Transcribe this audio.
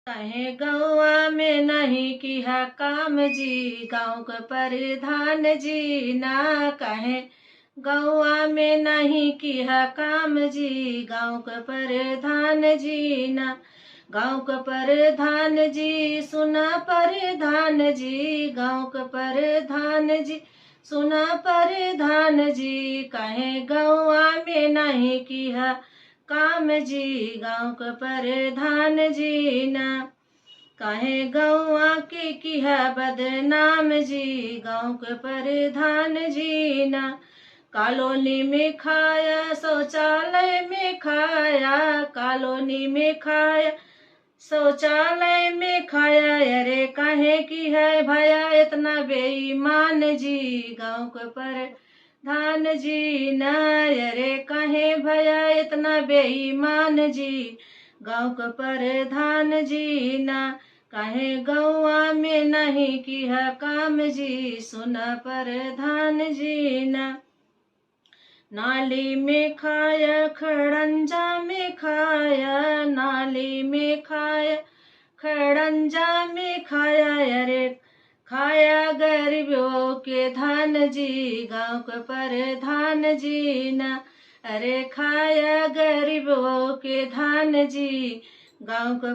कहे गौआ में नहीं किया काम जी, गाँव के प्रधान जी ना कहे गौआ में नहीं किया काम जी, गाँव के प्रधान जी ना। गाँव के प्रधान जी सुना प्रधान जी, गाँव के प्रधान जी सुना प्रधान जी, कहे गौआ में नहीं किया काम जी, गाँव के प्रधान जी ना। कहे गौआ के किया बदनाम जी, गाँव के प्रधान जी ना। कॉलोनी में खाया शौचालय में खाया, कॉलोनी में खाया शौचालय में खाया, अरे कहे की है भया इतना बेईमान जी, गाँव के प्रधान जी ना। अरे कहे भया इतना बेईमान जी, गाँव के प्रधान जी ना। कहे गौआ में नहीं किया काम जी, सुना प्रधान जी ना। नाली में खाया खड़ंजा में खाया, नाली में खाया खड़ंजा में खाया, अरे खाया गरीबों के धन जी, गाँव के प्रधान जी ना। अरे खाया गरीबों के धन जी, गाँव के